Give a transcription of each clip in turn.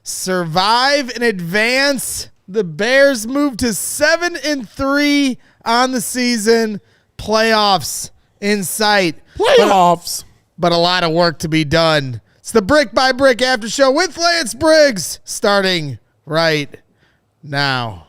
survive and advance. The Bears move to 7-3 on the season. Playoffs in sight. Playoffs. But a lot of work to be done. It's the Brick by Brick Aftershow with Lance Briggs starting right now.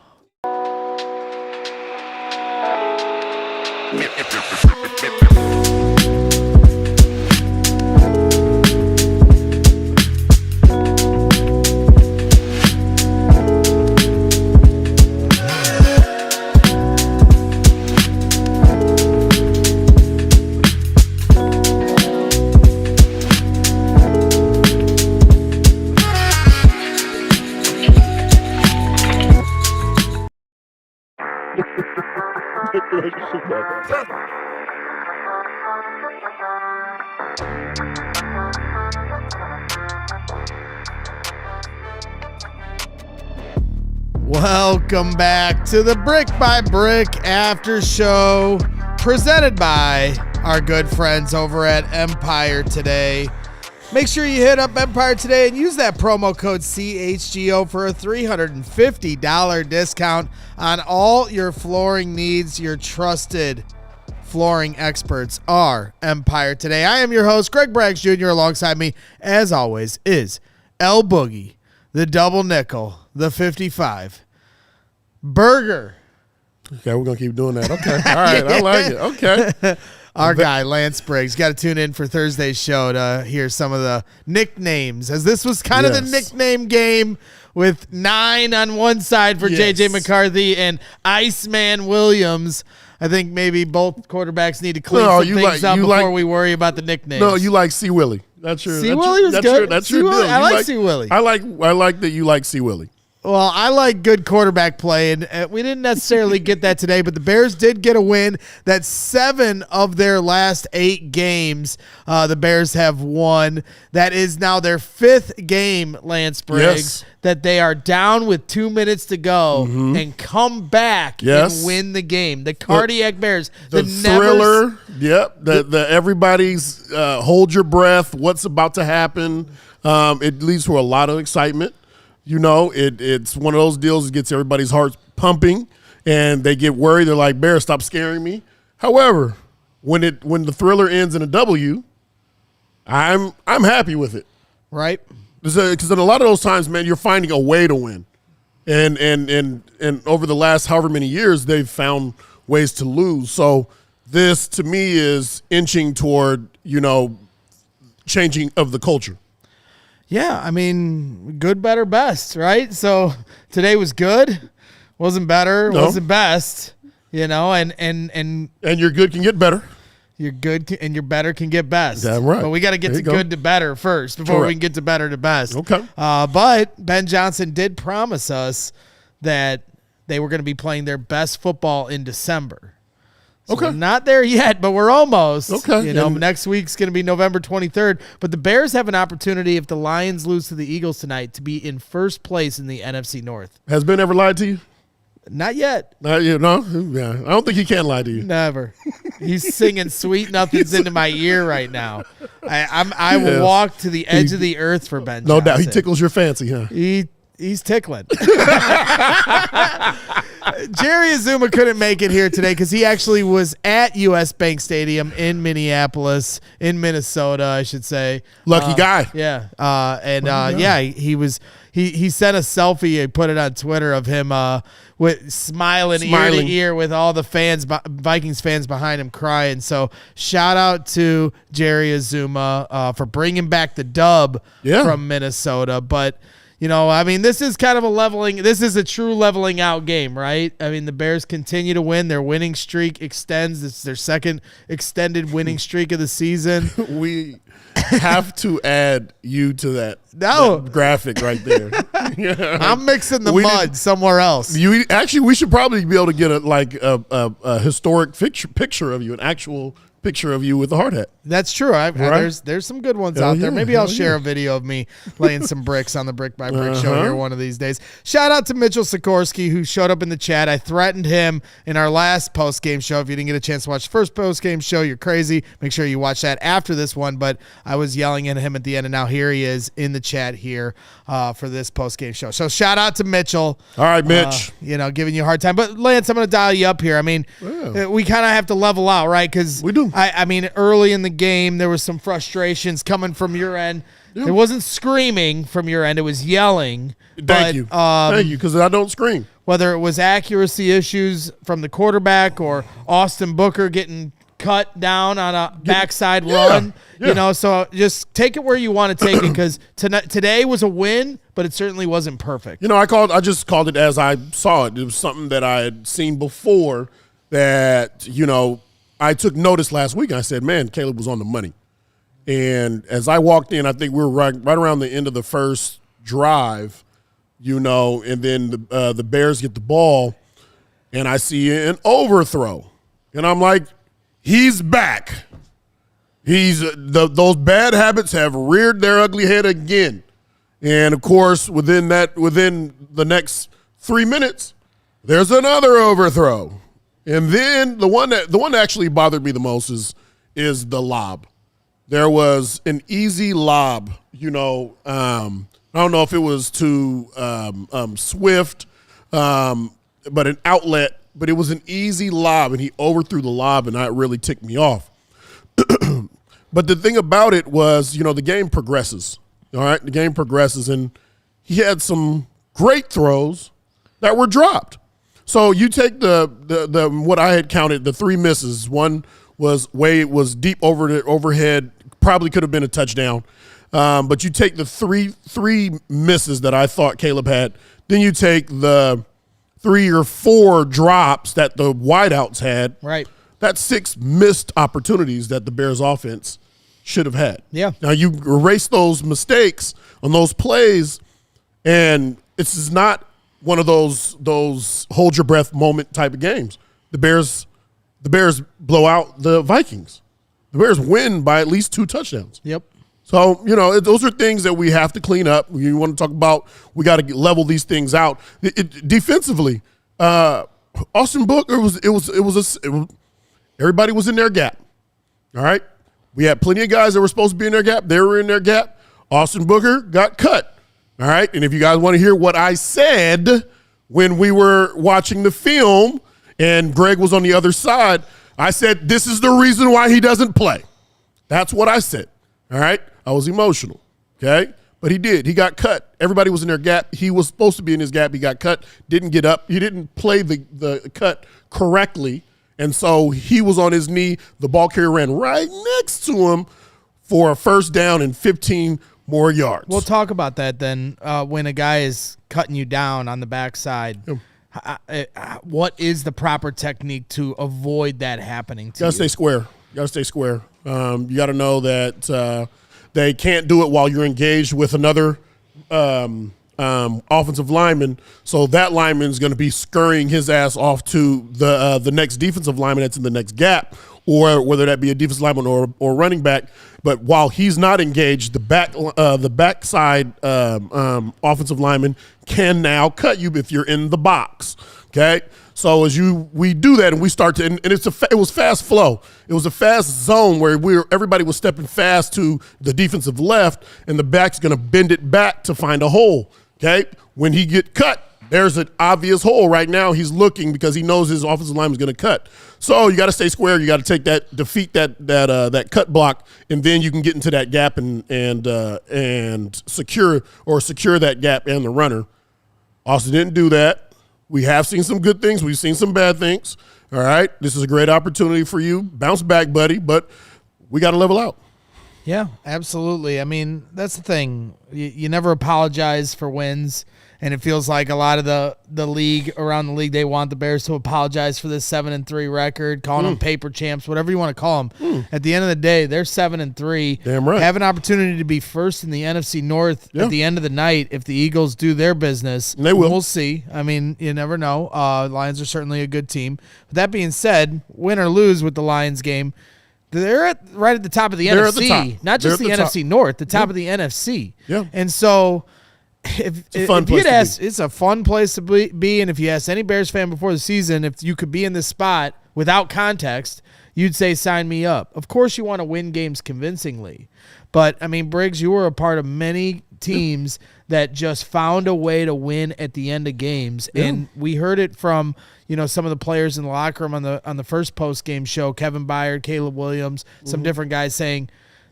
Welcome back to the Brick by Brick After Show, presented by our good friends over at Empire Today. Make sure you hit up Empire Today and use that promo code CHGO for a $350 discount on all your flooring needs. Your trusted flooring experts are Empire Today. I am your host, Greg Braggs Jr. Alongside me, as always, is El Boogie, the double nickel, the 55. Burger. Okay, we're going to keep doing that. Okay. All right. I like it. Okay. Our guy, Lance Briggs. Got to tune in for Thursday's show to hear some of the nicknames, as this was kind of the nickname game with 9 on one side for J.J. McCarthy and Iceman Williams. I think maybe both quarterbacks need to clean some things up before we worry about the nicknames. No, you like C. Willie. That's your C. Willie was good. That's your deal. I like C. Willie. I like that you like C. Willie. Well, I like good quarterback play, and we didn't necessarily get that today, but the Bears did get a win. That's 7 of their last 8 games the Bears have won. That is now their 5th game, Lance Briggs, that they are down with 2 minutes to go and come back and win the game. The cardiac Bears. The thriller. The everybody's hold your breath. What's about to happen. It leads to a lot of excitement. You know, it's one of those deals that gets everybody's hearts pumping, and they get worried. They're like, Bears, stop scaring me. However, when the thriller ends in a W, I'm happy with it. Right. Because in a lot of those times, man, you're finding a way to win. And over the last however many years, they've found ways to lose. So this, to me, is inching toward, changing of the culture. Yeah, I mean, good, better, best, right? So today was good, wasn't better, wasn't best, and your good can get better. Your good and your better can get best. Damn right. But we got to get to good to better first before we can get to better to best. Okay. But Ben Johnson did promise us that they were going to be playing their best football in December. So we're not there yet, but we're almost. Okay. Next week's going to be November 23rd. But the Bears have an opportunity, if the Lions lose to the Eagles tonight, to be in first place in the NFC North. Has Ben ever lied to you? Not yet. No? Yeah. I don't think he can lie to you. Never. He's singing sweet nothings into my ear right now. I will walk to the edge of the earth for Ben Johnson. No doubt. He tickles your fancy, huh? He's tickling. Jerry Azuma couldn't make it here today because he actually was at U.S. Bank Stadium in Minneapolis, in Minnesota, I should say. Lucky guy. Yeah. He was. He sent a selfie. He put it on Twitter of him with smiling ear to ear with all the fans, Vikings fans behind him crying. So shout out to Jerry Azuma for bringing back the dub from Minnesota. But this is kind of this is a true leveling out game, right? I mean, the Bears continue to win. Their winning streak extends. It's their second extended winning streak of the season. We have to add you to that graphic right there. I'm mixing the mud somewhere else. We should probably be able to get a historic picture of you, an actual picture of you with the hard hat. That's true. There's some good ones out there. Maybe I'll share a video of me laying some bricks on the Brick by Brick show here one of these days. Shout out to Mitchell Sikorsky, who showed up in the chat. I threatened him in our last post-game show. If you didn't get a chance to watch the first post-game show, you're crazy. Make sure you watch that after this one. But I was yelling at him at the end, and now here he is in the chat here for this post-game show. So shout out to Mitchell. All right, Mitch. Giving you a hard time. But Lance, I'm going to dial you up here. I mean, we kind of have to level out, right? Because we do. I mean, early in the game, there was some frustrations coming from your end. It wasn't screaming from your end. It was yelling. Thank you. Thank you, because I don't scream. Whether it was accuracy issues from the quarterback or Austin Booker getting cut down on a backside run, so just take it where you want to take it, because today was a win, but it certainly wasn't perfect. I just called it as I saw it. It was something that I had seen before that, I took notice last week. I said, man, Caleb was on the money. And as I walked in, I think we were right around the end of the first drive, and then the Bears get the ball, and I see an overthrow. And I'm like, he's back. Those bad habits have reared their ugly head again. And, of course, within the next 3 minutes, there's another overthrow. And then the one that actually bothered me the most is the lob. There was an easy lob, I don't know if it was to Swift, but an outlet, but it was an easy lob, and he overthrew the lob, and that really ticked me off. But the thing about it was, the game progresses, all right? The game progresses, and he had some great throws that were dropped. So you take the what I had counted, the 3 misses. One was deep overhead, probably could have been a touchdown. But you take the three misses that I thought Caleb had. Then you take the 3 or 4 drops that the wideouts had. Right. That's 6 missed opportunities that the Bears offense should have had. Yeah. Now you erase those mistakes on those plays, and this is not one of those hold your breath moment type of games. The Bears blow out the Vikings. The Bears win by at least 2 touchdowns. Yep. So, those are things that we have to clean up. You want to talk about, we got to level these things out. Defensively, Austin Booker everybody was in their gap. All right. We had plenty of guys that were supposed to be in their gap. They were in their gap. Austin Booker got cut. All right. And if you guys want to hear what I said when we were watching the film and Greg was on the other side, I said, this is the reason why he doesn't play. That's what I said. All right. I was emotional. Okay. But he did. He got cut. Everybody was in their gap. He was supposed to be in his gap. He got cut. Didn't get up. He didn't play the cut correctly. And so he was on his knee. The ball carrier ran right next to him for a first down and 15 more yards. We'll talk about that then when a guy is cutting you down on the backside. What is the proper technique to avoid that happening to you? You got to stay square. You got to know that they can't do it while you're engaged with another offensive lineman. So that lineman is going to be scurrying his ass off to the next defensive lineman that's in the next gap, or whether that be a defensive lineman or running back. But while he's not engaged, the backside offensive lineman can now cut you if you're in the box. Okay, so we do that and we start to, and it was fast flow. It was a fast zone where everybody was stepping fast to the defensive left, and the back's going to bend it back to find a hole. Okay, when he get cut, there's an obvious hole right now. He's looking because he knows his offensive lineman is going to cut. So you got to stay square. You got to take defeat that cut block, and then you can get into that gap and secure that gap and the runner. Austin didn't do that. We have seen some good things. We've seen some bad things. All right, this is a great opportunity for you. Bounce back, buddy, but we got to level out. Yeah, absolutely. I mean, that's the thing. You never apologize for wins. And it feels like a lot of the league, around the league, they want the Bears to apologize for this 7-3 record, calling them paper champs, whatever you want to call them. At the end of the day, they're 7-3. Damn right. Have an opportunity to be first in the NFC North at the end of the night if the Eagles do their business. And they will. We'll see. I mean, you never know. Lions are certainly a good team. But that being said, win or lose with the Lions game, They're right at the top of the They're at the NFC, top. not just the NFC North, the top of the NFC. Yeah. And so if you'd ask, it's a fun place to be. And if you ask any Bears fan before the season, if you could be in this spot without context, you'd say, sign me up. Of course you want to win games convincingly. But, I mean, Briggs, you were a part of many teams that just found a way to win at the end of games. Yeah. And we heard it from, some of the players in the locker room on the first post-game show, Kevin Byard, Caleb Williams, some different guys saying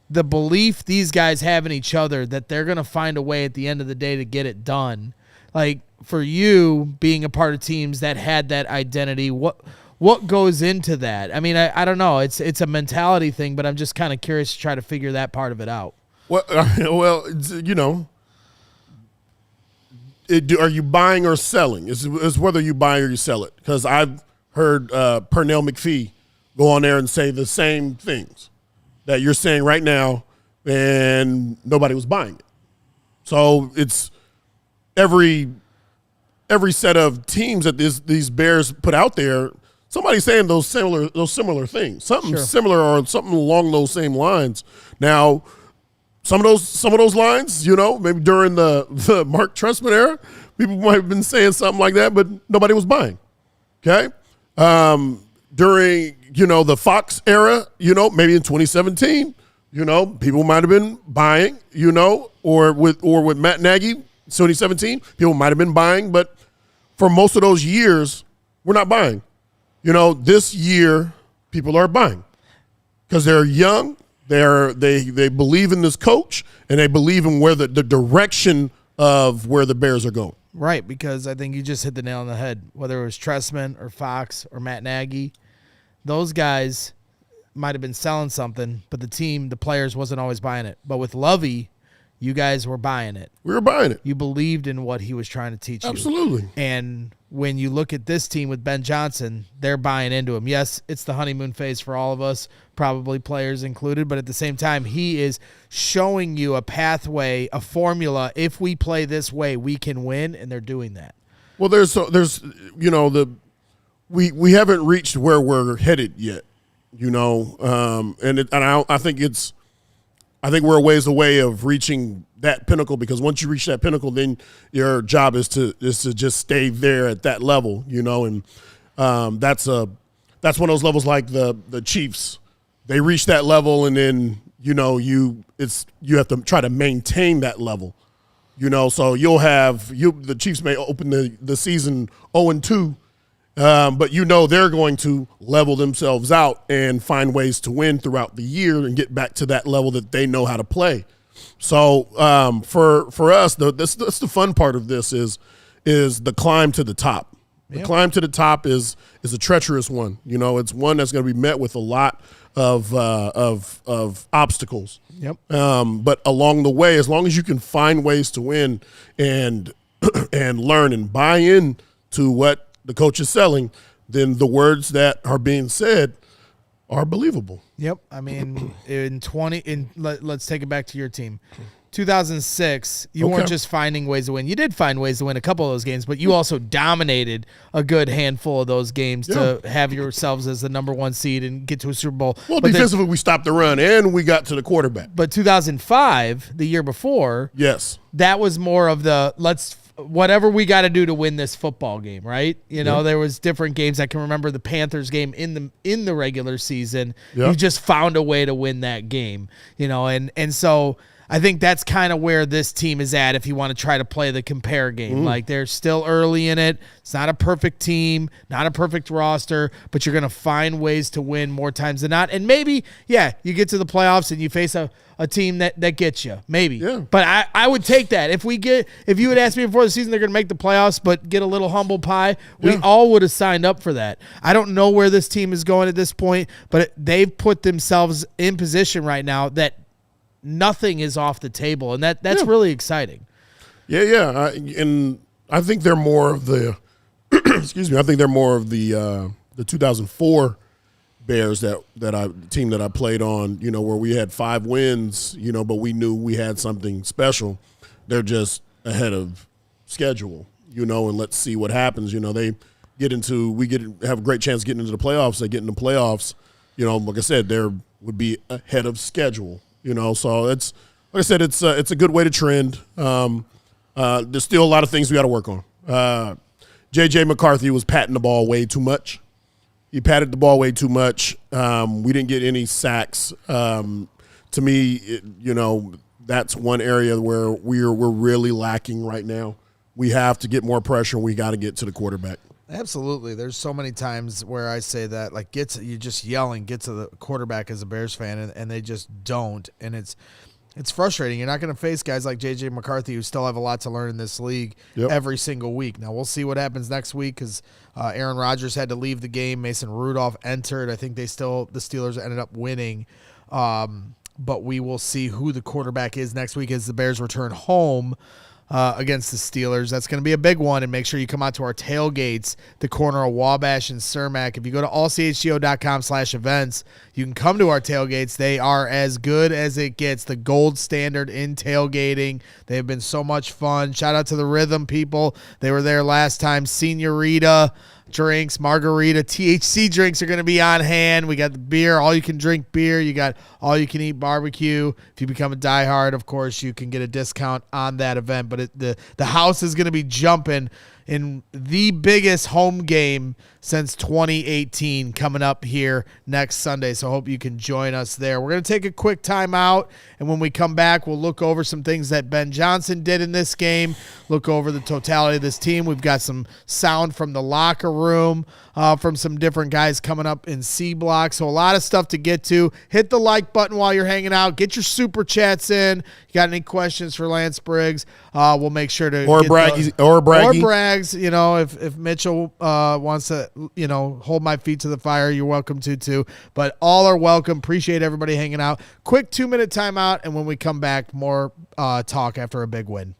the belief these guys have in each other that they're going to find a way at the end of the day to get it done. Like, for you being a part of teams that had that identity, what goes into that? I mean, I don't know. It's a mentality thing, but I'm just kind of curious to try to figure that part of it out. Well, are you buying or selling? It's whether you buy or you sell it. Because I've heard Pernell McPhee go on there and say the same things that you're saying right now, and nobody was buying it. So it's every set of teams that these Bears put out there. Somebody's saying those similar things, something similar or something along those same lines. Now, some of those lines, maybe during the Mark Trestman era, people might have been saying something like that, but nobody was buying. Okay, during the Fox era, maybe in 2017, people might have been buying, or with Matt Nagy, 2017, people might have been buying, but for most of those years, we're not buying. This year, people are buying because they're young. They believe in this coach, and they believe in where the direction of where the Bears are going. Right, because I think you just hit the nail on the head. Whether it was Trestman or Fox or Matt Nagy, those guys might have been selling something, but the players wasn't always buying it. But with Lovey, you guys were buying it. We were buying it. You believed in what he was trying to teach you. Absolutely. And when you look at this team with Ben Johnson, they're buying into him. Yes, it's the honeymoon phase for all of us, probably players included, but at the same time, he is showing you a pathway, a formula. If we play this way, we can win, and they're doing that. Well, we haven't reached where we're headed yet, I think we're a ways away of reaching that pinnacle, because once you reach that pinnacle, then your job is to just stay there at that level, and that's one of those levels like the Chiefs. They reach that level, and then you have to try to maintain that level, So the Chiefs may open the season 0-2. But they're going to level themselves out and find ways to win throughout the year and get back to that level that they know how to play. So for us, that's the fun part of this is the climb to the top. The climb to the top is a treacherous one. It's one that's going to be met with a lot of obstacles. Yep. But along the way, as long as you can find ways to win and learn and buy in to what the coach is selling, then the words that are being said are believable. Yep. I mean, let's take it back to your team. 2006, you weren't just finding ways to win. You did find ways to win a couple of those games, but you also dominated a good handful of those games to have yourselves as the number one seed and get to a Super Bowl. Well, defensively, we stopped the run, and we got to the quarterback. But 2005, the year before, that was more of the whatever we got to do to win this football game, right? There was different games. I can remember the Panthers game in the regular season. You just found a way to win that game, and so I think that's kind of where this team is at if you want to try to play the compare game. Like, they're still early in it. It's not a perfect team, not a perfect roster, but you're going to find ways to win more times than not. And maybe, you get to the playoffs and you face a team that gets you. Maybe. Yeah. But I would take that. If you had asked me before the season they're going to make the playoffs but get a little humble pie, we all would have signed up for that. I don't know where this team is going at this point, but they've put themselves in position right now that nothing is off the table, and that's really exciting. And I think they're more of the excuse me. I think they're more of the 2004 Bears team that I played on. Where we had 5 wins. But we knew we had something special. They're just ahead of schedule. And let's see what happens. They have a great chance of getting into the playoffs. They get into the playoffs. Like I said, they're would be ahead of schedule. So it's like I said, it's a good way to trend. There's still a lot of things we got to work on. J.J. McCarthy was patting the ball way too much. He patted the ball way too much. We didn't get any sacks. To me, that's one area where we're really lacking right now. We have to get more pressure, and we got to get to the quarterback. Absolutely. There's so many times where I say that, like, you're just yelling, get to the quarterback as a Bears fan, and they just don't. And it's frustrating. You're not going to face guys like J.J. McCarthy who still have a lot to learn in this league every single week. Now, we'll see what happens next week because Aaron Rodgers had to leave the game. Mason Rudolph entered. I think the Steelers ended up winning. But we will see who the quarterback is next week as the Bears return home against the Steelers. That's going to be a big one, and make sure you come out to our tailgates, the corner of Wabash and Cermak. If you go to allchgo.com/events, you can come to our tailgates. They are as good as it gets, the gold standard in tailgating. They have been so much fun. Shout out to the Rhythm people. They were there last time. Senorita drinks, margarita, THC drinks are going to be on hand. We got the beer, all you can drink beer. You got all you can eat barbecue. If you become a diehard, of course, you can get a discount on that event. But the house is going to be jumping in the biggest home game since 2018 coming up here next Sunday. So I hope you can join us there. We're going to take a quick time out, and when we come back, we'll look over some things that Ben Johnson did in this game, look over the totality of this team. We've got some sound from the locker room from some different guys coming up in C Block. So a lot of stuff to get to. Hit the like button while you're hanging out. Get your super chats in. You got any questions for Lance Briggs? We'll make sure to or braggy. If Mitchell wants to, hold my feet to the fire, you're welcome to too. But all are welcome. Appreciate everybody hanging out. Quick 2-minute timeout, and when we come back, more talk after a big win.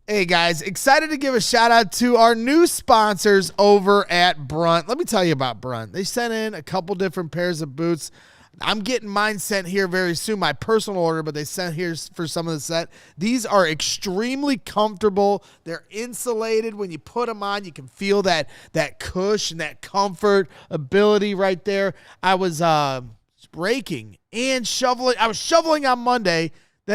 Hey guys, excited to give a shout out to our new sponsors over at Brunt. Let me tell you about Brunt. They sent in a couple different pairs of boots. I'm getting mine sent here very soon, my personal order, but they sent here for some of the set. These are extremely comfortable. They're insulated. When you put them on, you can feel that cushion, that comfort ability right there. I was raking and shoveling. I was shoveling on Monday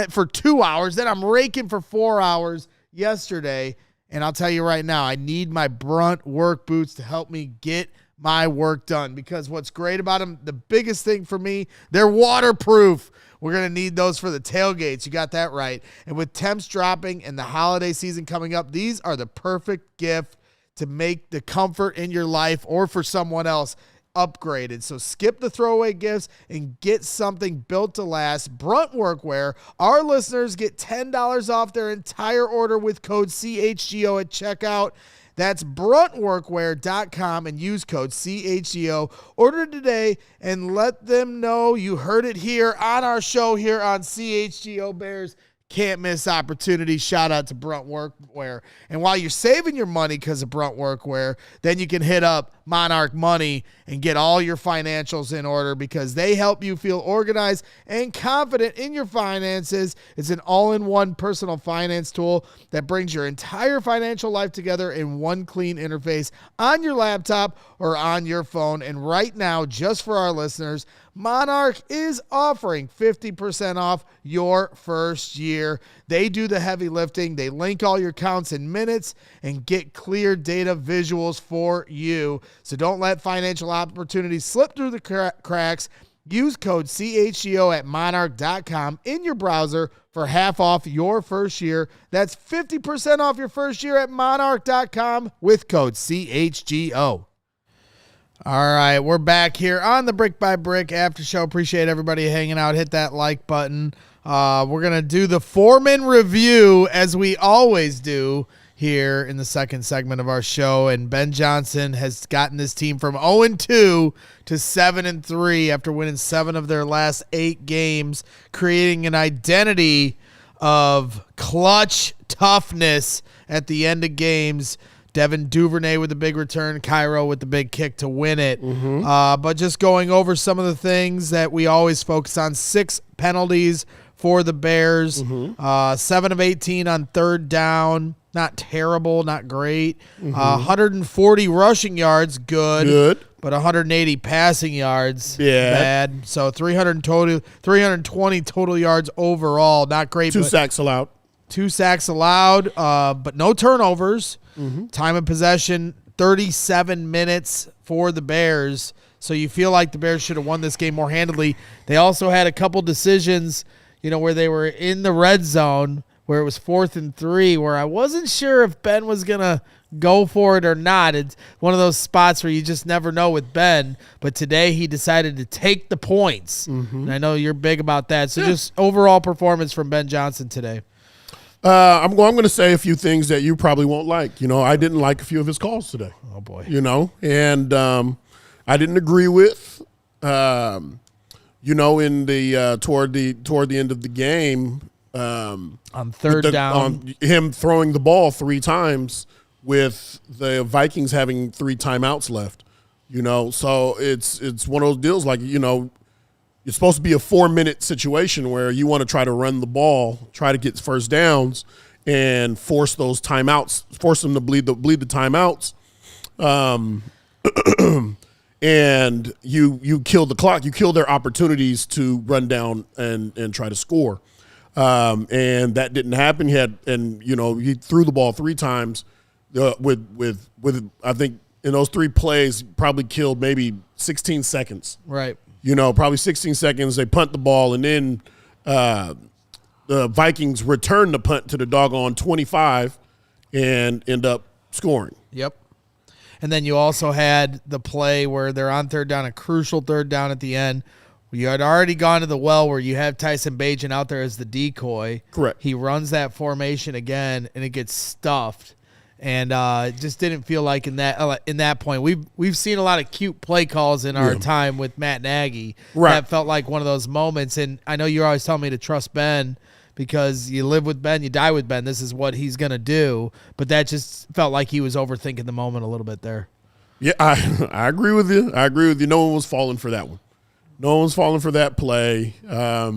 for 2 hours. Then I'm raking for 4 hours yesterday. And I'll tell you right now, I need my Brunt work boots to help me get my work done, because what's great about them, the biggest thing for me, they're waterproof. We're going to need those for the tailgates. You got that right. And with temps dropping and the holiday season coming up, these are the perfect gift to make the comfort in your life or for someone else upgraded. So skip the throwaway gifts and get something built to last. Brunt Workwear, our listeners get $10 off their entire order with code CHGO at checkout. That's bruntworkwear.com and use code CHGO. Order today and let them know you heard it here on our show here on CHGO Bears. Can't miss opportunity. Shout out to Brunt Workwear. And while you're saving your money because of Brunt Workwear, then you can hit up Monarch Money and get all your financials in order, because they help you feel organized and confident in your finances. It's an all-in-one personal finance tool that brings your entire financial life together in one clean interface on your laptop or on your phone. And right now, just for our listeners, Monarch is offering 50% off your first year. They do the heavy lifting. They link all your accounts in minutes and get clear data visuals for you. So don't let financial opportunities slip through the cracks. Use code CHGO at monarch.com in your browser for half off your first year. That's 50% off your first year at monarch.com with code CHGO. All right, we're back here on the Brick by Brick After Show. Appreciate everybody hanging out. Hit that like button. We're going to do the Foreman review, as we always do here in the second segment of our show. And Ben Johnson has gotten this team from 0-2 to 7-3 after winning 7 of their last 8 games, creating an identity of clutch toughness at the end of games. Devin Duvernay with a big return, Cairo with the big kick to win it. But just going over some of the things that we always focus on: 6 penalties for the Bears, 7 of 18 on third down. Not terrible, not great. 140 rushing yards, good. But 180 passing yards, Yeah. bad. So 320 total yards overall, not great. 2 sacks allowed. 2 sacks allowed, but no turnovers. Time of possession, 37 minutes for the Bears. So you feel like the Bears should have won this game more handily. They also had a couple decisions, where they were in the red zone, where it was 4th and 3, where I wasn't sure if Ben was going to go for it or not. It's one of those spots where you just never know with Ben. But today he decided to take the points. And I know you're big about that. So just overall performance from Ben Johnson today. I'm going to say a few things that you probably won't like. I didn't like a few of his calls today. Oh, boy. And I didn't agree with, in the toward the end of the game. On third down. On him throwing the ball 3 times with the Vikings having 3 timeouts left. So it's one of those deals like, it's supposed to be a 4-minute situation where you want to try to run the ball, try to get first downs, and force those timeouts, force them to bleed the timeouts, and you kill the clock, you kill their opportunities to run down and try to score, and that didn't happen. He threw the ball 3 times, with I think in those 3 plays probably killed maybe 16 seconds. Right. Probably 16 seconds, they punt the ball, and then the Vikings return the punt to the doggone 25 and end up scoring. Yep. And then you also had the play where they're on third down, a crucial third down at the end. You had already gone to the well where you have Tyson Bagent out there as the decoy. Correct. He runs that formation again, and it gets stuffed. And it just didn't feel like in that point. We've seen a lot of cute play calls in our time with Matt Nagy. Right. That felt like one of those moments. And I know you're always telling me to trust Ben because you live with Ben, you die with Ben. This is what he's going to do. But that just felt like he was overthinking the moment a little bit there. Yeah, I agree with you. No one was falling for that one. No one was falling for that play. I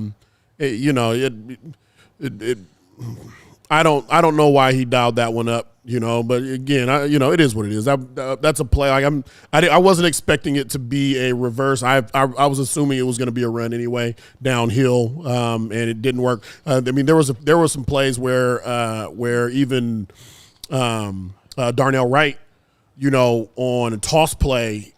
don't know why he dialed that one up, but again, it is what it is. That's a play. Like I wasn't expecting it to be a reverse. I was assuming it was going to be a run anyway, downhill, and it didn't work. There were some plays where even Darnell Wright, on a toss play,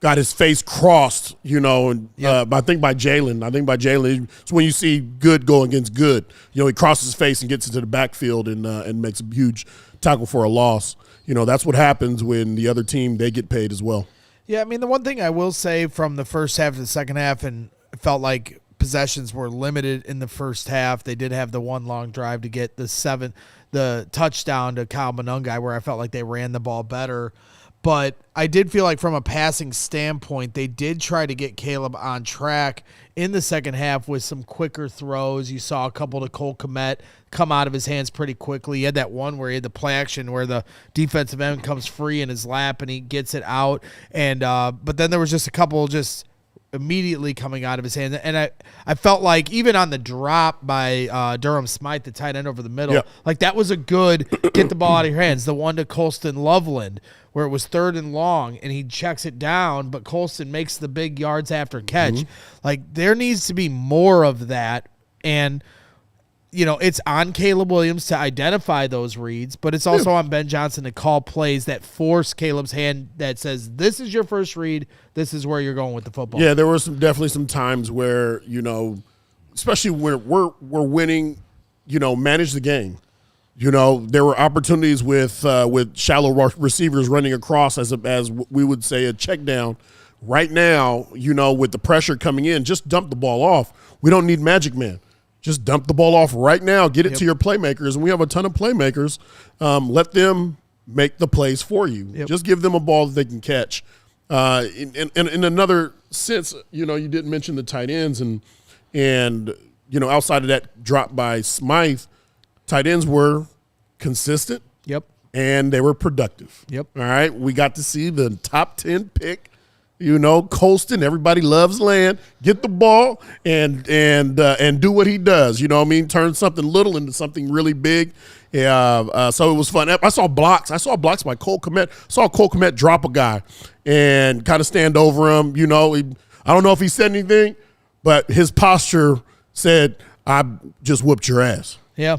got his face crossed, I think by Jalen. It's when you see good go against good. He crosses his face and gets into the backfield and makes a huge tackle for a loss. That's what happens when the other team, they get paid as well. Yeah, the one thing I will say from the first half to the second half, and it felt like possessions were limited in the first half. They did have the one long drive to get the touchdown to Kyle Monangai where I felt like they ran the ball better. But I did feel like from a passing standpoint, they did try to get Caleb on track in the second half with some quicker throws. You saw a couple to Cole Kmet come out of his hands pretty quickly. He had that one where he had the play action where the defensive end comes free in his lap and he gets it out. And but then there was just a couple just immediately coming out of his hands. And I felt like even on the drop by Durham Smythe, the tight end over the middle, like that was a good get the ball out of your hands. The one to Colston Loveland where it was 3rd and long and he checks it down, but Colston makes the big yards after catch. Like there needs to be more of that. And it's on Caleb Williams to identify those reads, but it's also on Ben Johnson to call plays that force Caleb's hand that says, this is your first read, this is where you're going with the football. Yeah, there were definitely some times where, especially where we're winning, manage the game. There were opportunities with shallow receivers running across as we would say a check down. Right now, with the pressure coming in, just dump the ball off. We don't need Magic Man. Just dump the ball off right now. Get it to your playmakers, and we have a ton of playmakers. Let them make the plays for you. Just give them a ball that they can catch. In another sense, you didn't mention the tight ends, and outside of that drop by Smythe, tight ends were consistent. Yep. And they were productive. Yep. All right. We got to see the top 10 pick coasting. Everybody loves land. Get the ball and do what he does. You know what I mean? Turn something little into something really big. So it was fun. I saw blocks. By Cole Kmet. Saw Cole Kmet drop a guy and kind of stand over him. I don't know if he said anything, but his posture said, "I just whooped your ass." Yeah.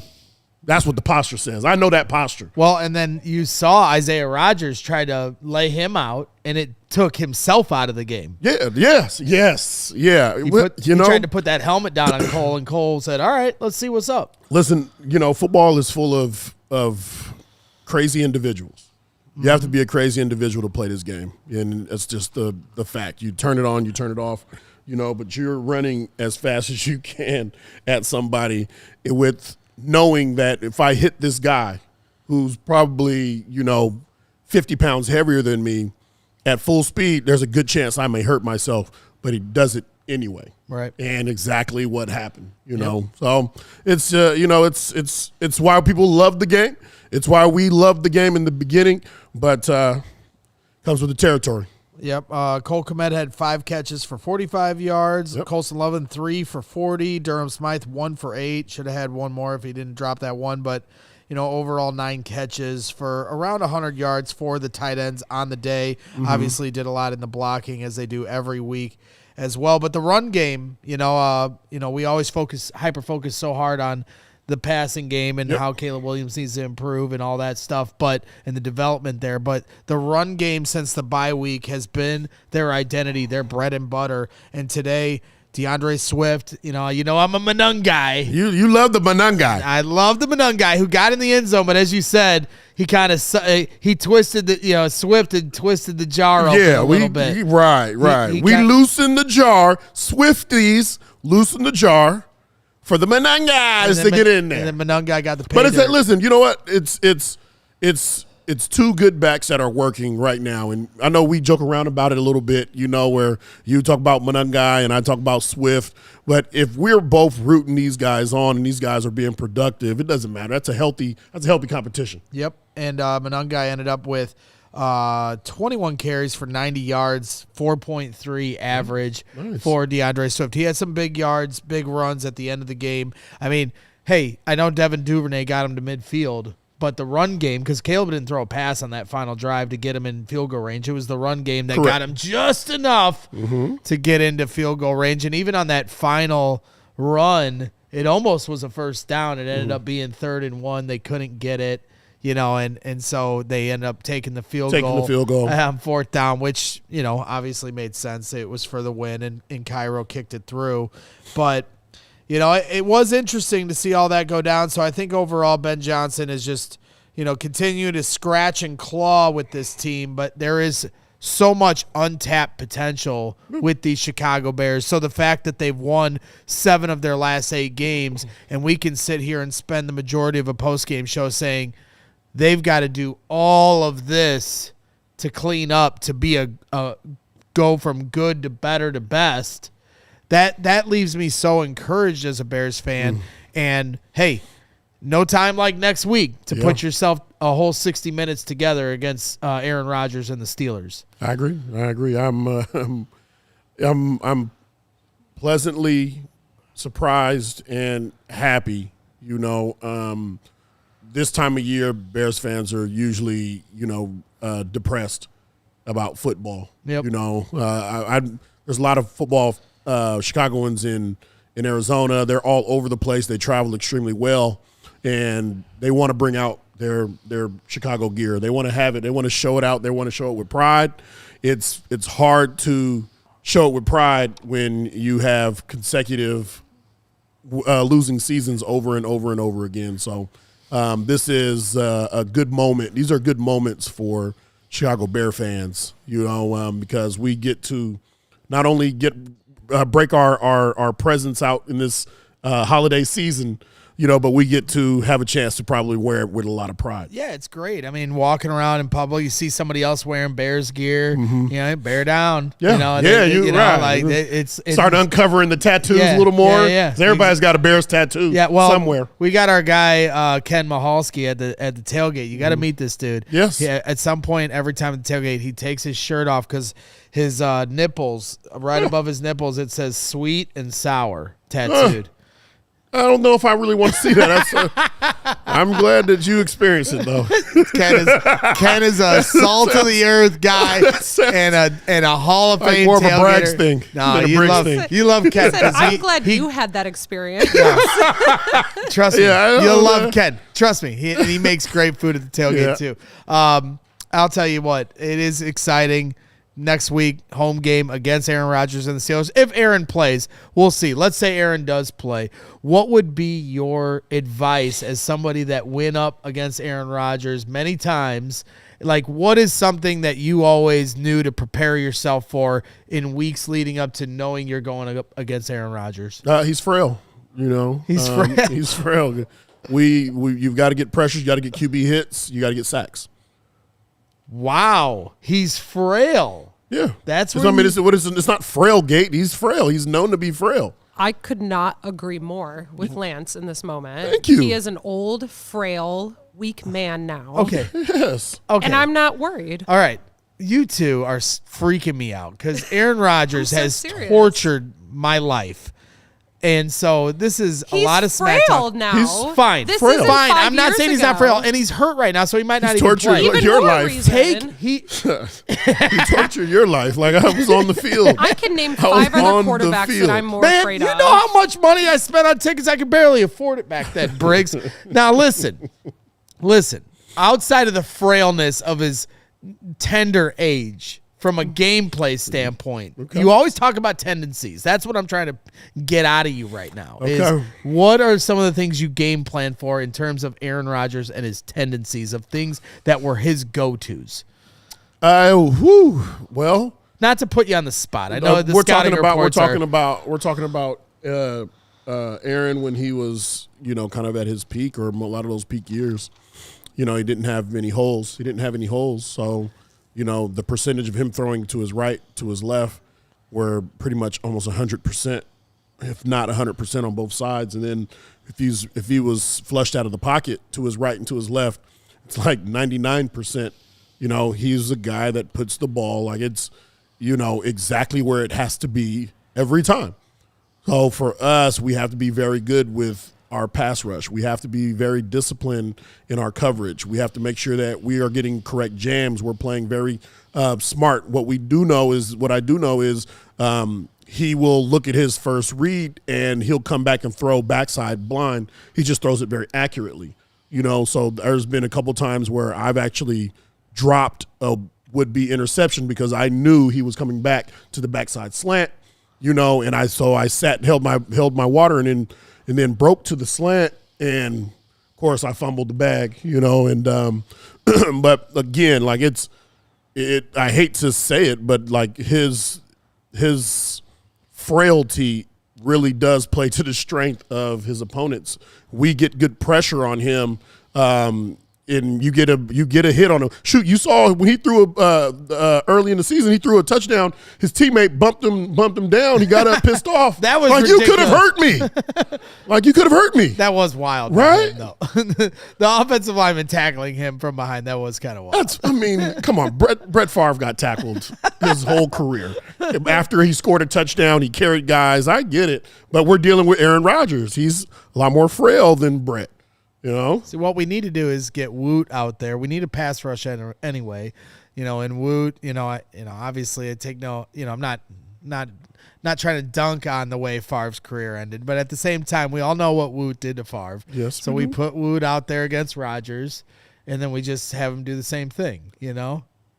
That's what the posture says. I know that posture. Well, and then you saw Isaiah Rodgers try to lay him out, and it took himself out of the game. Yeah, yes, yeah. He tried to put that helmet down on Cole, and Cole said, all right, let's see what's up. Listen, football is full of crazy individuals. You have to be a crazy individual to play this game, and it's just the fact. You turn it on, you turn it off, but you're running as fast as you can at somebody with – knowing that if I hit this guy who's probably, 50 pounds heavier than me at full speed, there's a good chance I may hurt myself, but he does it anyway. Right. And exactly what happened, So it's, it's why people love the game. It's why we loved the game in the beginning, but comes with the territory. Yep. Cole Kmet had 5 catches for 45 yards. Yep. Colson Lovin 3 for 40. Durham Smythe 1 for 8. Should have had one more if he didn't drop that one. But, overall 9 catches for around 100 yards for the tight ends on the day. Mm-hmm. Obviously did a lot in the blocking as they do every week as well. But the run game, we always hyper-focus so hard on the passing game and how Caleb Williams needs to improve and all that stuff, and the development there. But the run game since the bye week has been their identity, their bread and butter. And today, DeAndre Swift, I'm a Monangai. You love the Monangai. I love the Monangai who got in the end zone, but as you said, he kind of he twisted the Swift had twisted the jar open a little bit. Right. We loosened the jar. Swifties loosened the jar for the Monangais to get in there. And then Monangai got the pay. But listen, you know what? It's 2 good backs that are working right now. And I know we joke around about it a little bit, where you talk about Monangai and I talk about Swift. But if we're both rooting these guys on and these guys are being productive, it doesn't matter. That's a healthy competition. Yep. And Monangai ended up with 21 carries for 90 yards, 4.3 average for DeAndre Swift. He had some big yards, big runs at the end of the game. I mean, hey, I know Devin Duvernay got him to midfield, but the run game, because Caleb didn't throw a pass on that final drive to get him in field goal range. It was the run game that got him just enough to get into field goal range. And even on that final run, it almost was a first down. It ended up being 3rd and 1. They couldn't get it. And so they ended up taking the field goal on 4th down, which, obviously made sense. It was for the win, and Cairo kicked it through. But, it was interesting to see all that go down. So I think overall Ben Johnson is just, continue to scratch and claw with this team. But there is so much untapped potential with these Chicago Bears. So the fact that they've won 7 of their last 8 games, and we can sit here and spend the majority of a postgame show saying – they've got to do all of this to clean up, to be a go from good to better to best. That leaves me so encouraged as a Bears fan. And, hey, no time like next week to put yourself a whole 60 minutes together against Aaron Rodgers and the Steelers. I agree. I'm pleasantly surprised and happy, this time of year, Bears fans are usually, depressed about football. Yep. There's a lot of football Chicagoans in Arizona. They're all over the place. They travel extremely well, and they want to bring out their Chicago gear. They want to have it. They want to show it out. They want to show it with pride. It's hard to show it with pride when you have consecutive losing seasons over and over and over again. So. This is a good moment. These are good moments for Chicago Bear fans, because we get to not only break our presence out in this holiday season, but we get to have a chance to probably wear it with a lot of pride. Yeah, it's great. I mean, walking around in public, you see somebody else wearing Bears gear, bear down. Yeah, it's start uncovering the tattoos a little more. Yeah. Everybody's got a Bears tattoo. Yeah, well, somewhere. We got our guy Ken Mahalski at the tailgate. You got to meet this dude. Yes. Yeah. At some point, every time at the tailgate, he takes his shirt off because his nipples, right above his nipples, it says "sweet and sour" tattooed. I don't know if I really want to see that. I'm glad that you experienced it, though. Ken is a salt of the earth guy and a Hall of Fame more of a tailgater. Braggs thing. No, you love Ken. I'm glad you had that experience. Trust me, you'll love Ken. Trust me, he makes great food at the tailgate too. I'll tell you what, it is exciting. Next week, home game against Aaron Rodgers and the Steelers. If Aaron plays, we'll see. Let's say Aaron does play. What would be your advice as somebody that went up against Aaron Rodgers many times? Like, what is something that you always knew to prepare yourself for in weeks leading up to knowing you're going up against Aaron Rodgers? He's frail, He's frail. He's frail. You've got to get pressures. You got to get QB hits. You got to get sacks. Wow, he's frail. Yeah, that's what it's not frail gate. He's frail. He's known to be frail. I could not agree more with Lance in this moment. Thank you. He is an old, frail, weak man now. Okay. Yes. Okay. And I'm not worried. All right. You two are freaking me out because Aaron Rodgers has serious. tortured my life. And so this is a lot of smack talk. Now. He's fine. This frail. isn't Fine. 5 I'm not years saying he's ago. not frail, and he's hurt right now, so he might not He's even tortured play. Even your more life. reason. He tortured your life like I was on the field. I can name I was 5 other on the quarterbacks field. that I'm more Man, afraid you of. know how much money I spent on tickets? I could barely afford it back then, Briggs. Now listen. Outside of the frailness of his tender age, from a gameplay standpoint, you always talk about tendencies. That's what I'm trying to get out of you right now. Is what are some of the things you game plan for in terms of Aaron Rodgers and his tendencies of things that were his go-tos? Well, not to put you on the spot. I know the we're scouting talking reports about Aaron when he was, kind of at his peak, or a lot of those peak years. He didn't have many holes. So, the percentage of him throwing to his right, to his left, were pretty much almost 100%, if not 100% on both sides. And then if he was flushed out of the pocket to his right and to his left, it's like 99%. He's a guy that puts the ball like it's, exactly where it has to be every time. So for us, we have to be very good with our pass rush. We have to be very disciplined in our coverage. We have to make sure that we are getting correct jams. We're playing very smart. What I do know is he will look at his first read and he'll come back and throw backside blind. He just throws it very accurately. So there's been a couple times where I've actually dropped a would-be interception because I knew he was coming back to the backside slant, and I sat and held my water and then broke to the slant, and of course I fumbled the bag, and but again, like I hate to say it, but like his frailty really does play to the strength of his opponents. We get good pressure on him, and you get a hit on him. Shoot, you saw when he threw early in the season, he threw a touchdown. His teammate bumped him down. He got up pissed off. That was like ridiculous. You could have hurt me. Like you could have hurt me. That was wild, right? Though. The offensive lineman tackling him from behind, that was kind of wild. Come on. Brett Favre got tackled his whole career. After he scored a touchdown, he carried guys. I get it, but we're dealing with Aaron Rodgers. He's a lot more frail than Brett. See, what we need to do is get Woot out there. We need a pass rush anyway, and Woot, obviously I take I'm not trying to dunk on the way Favre's career ended, but at the same time, we all know what Woot did to Favre. Yes. So we put Woot out there against Rodgers, and then we just have him do the same thing,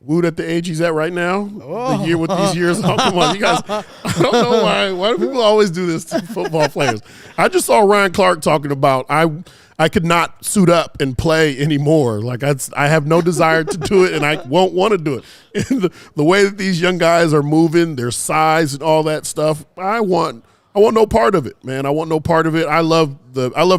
Woot at the age he's at right now, the year with these years. Oh, come on, you guys. I don't know why. Why do people always do this to football players? I just saw Ryan Clark talking about I could not suit up and play anymore. Like I have no desire to do it, and I won't want to do it. And the way that these young guys are moving, their size and all that stuff, I want I want no part of it, man. I want no part of it. I love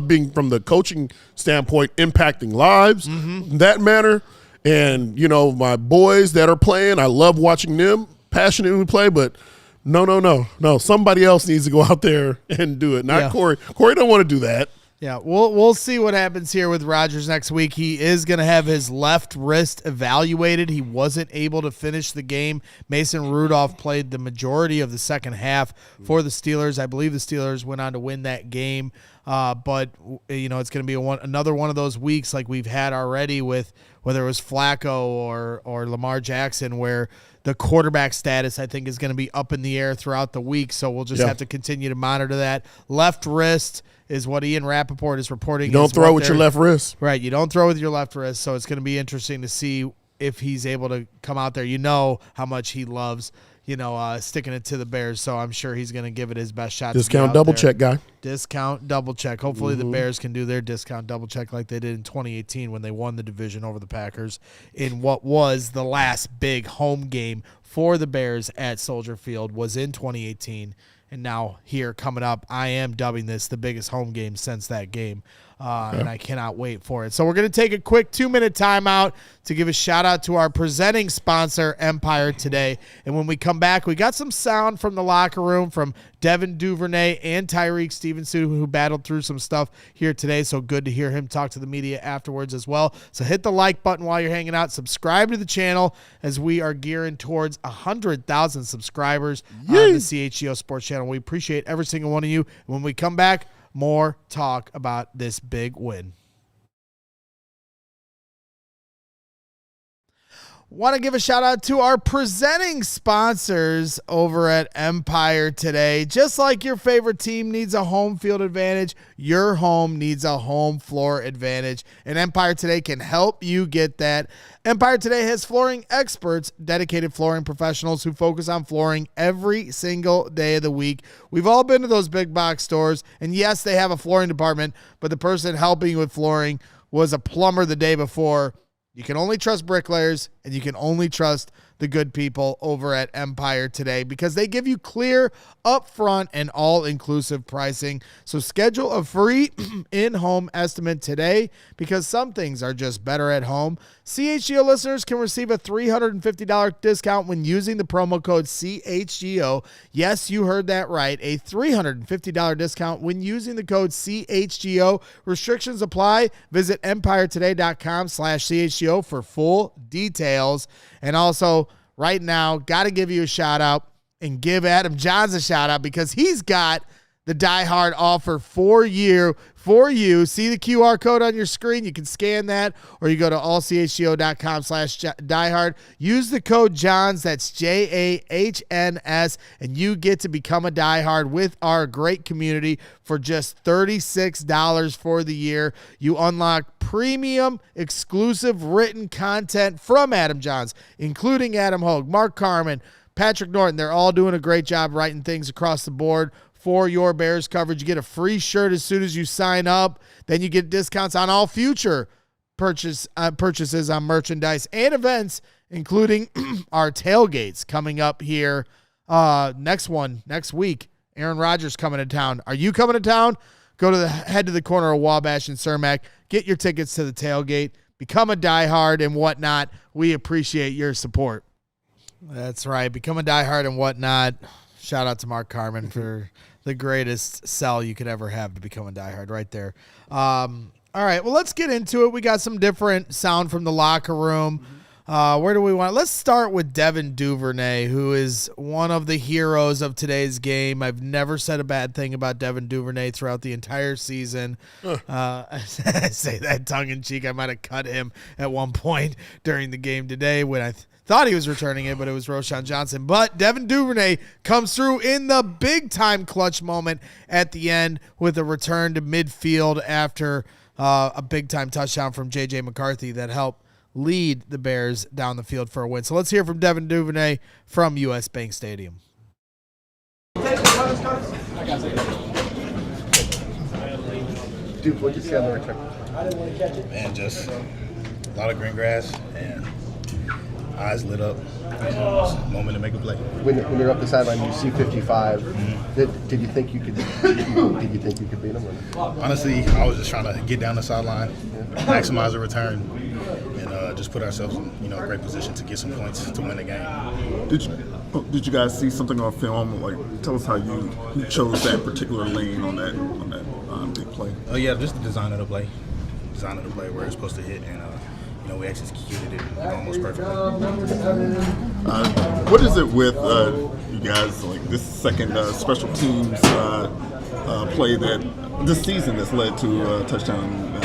being, from the coaching standpoint, impacting lives in that manner. And, you know, my boys that are playing, I love watching them passionately play, but no. Somebody else needs to go out there and do it, not Corey. Corey don't want to do that. Yeah, we'll see what happens here with Rodgers next week. He is going to have his left wrist evaluated. He wasn't able to finish the game. Mason Rudolph played the majority of the second half for the Steelers. I believe the Steelers went on to win that game. But, you know, it's going to be another one of those weeks like we've had already with whether it was Flacco or Lamar Jackson, where the quarterback status, I think, is going to be up in the air throughout the week. So we'll just have to continue to monitor that. Left wrist is what Ian Rappaport is reporting. You don't throw with your left wrist. Right, you don't throw with your left wrist, so it's going to be interesting to see if he's able to come out there. You know how much he loves, sticking it to the Bears, so I'm sure he's going to give it his best shot. Discount double check guy. Discount double check. Hopefully the Bears can do their discount double check like they did in 2018 when they won the division over the Packers in what was the last big home game for the Bears at Soldier Field, was in 2018. And now here coming up, I am dubbing this the biggest home game since that game. And I cannot wait for it. So we're going to take a quick 2-minute timeout to give a shout-out to our presenting sponsor, Empire Today. And when we come back, we got some sound from the locker room from Devin Duvernay and Tyrique Stevenson, who battled through some stuff here today. So good to hear him talk to the media afterwards as well. So hit the like button while you're hanging out. Subscribe to the channel as we are gearing towards 100,000 subscribers on the CHGO Sports Channel. We appreciate every single one of you. When we come back, more talk about this big win. Want to give a shout out to our presenting sponsors over at Empire Today. Just like your favorite team needs a home field advantage, your home needs a home floor advantage, and Empire Today can help you get that. Empire Today has flooring experts, dedicated flooring professionals who focus on flooring every single day of the week. We've all been to those big box stores, and yes, they have a flooring department, but the person helping you with flooring was a plumber the day before. You can only trust bricklayers, and you can only trust the good people over at Empire Today because they give you clear, upfront, and all-inclusive pricing. So schedule a free in-home estimate today because some things are just better at home. CHGO listeners can receive a $350 discount when using the promo code CHGO. Yes, you heard that right. A $350 discount when using the code CHGO. Restrictions apply. Visit empiretoday.com/CHGO for full details. And also, right now, got to give you a shout out and give Adam Johns a shout out because he's got the Die Hard offer for you. See the QR code on your screen. You can scan that, or you go to allchgo.com/diehard. Use the code Johns, that's JAHNS, and you get to become a Die Hard with our great community for just $36 for the year. You unlock premium, exclusive written content from Adam Johns, including Adam Hogue, Mark Carman, Patrick Norton. They're all doing a great job writing things across the board for your Bears coverage. You get a free shirt as soon as you sign up. Then you get discounts on all future purchases on merchandise and events, including our tailgates coming up here next week. Aaron Rodgers coming to town. Are you coming to town? Go to head to the corner of Wabash and Cermak. Get your tickets to the tailgate. Become a diehard and whatnot. We appreciate your support. That's right. Become a diehard and whatnot. Shout out to Mark Carman for the greatest sell you could ever have to become a diehard right there. All right, well, let's get into it. We got some different sound from the locker room. Where do we want? Let's start with Devin Duvernay, who is one of the heroes of today's game. I've never said a bad thing about Devin Duvernay throughout the entire season. I say that tongue-in-cheek. I might have cut him at one point during the game today when I thought he was returning it, but it was Roschon Johnson. But Devin Duvernay comes through in the big-time clutch moment at the end with a return to midfield after a big-time touchdown from J.J. McCarthy that helped lead the Bears down the field for a win. So let's hear from Devin Duvernay from U.S. Bank Stadium. Dude, what'd you see on the return? Man, just a lot of green grass, and eyes lit up. It's a moment to make a play. When you're up the sideline, you see 55. Did you think you could? Did you think you could beat them? Honestly, I was just trying to get down the sideline, maximize the return, and just put ourselves in a great position to get some points to win the game. Did you guys see something on film? Like, tell us how you chose that particular lane on that big play. Oh yeah, just the design of the play, where it's supposed to hit, and we executed it almost perfectly. What is it with you guys, like this second special teams play that this season that's led to a touchdown,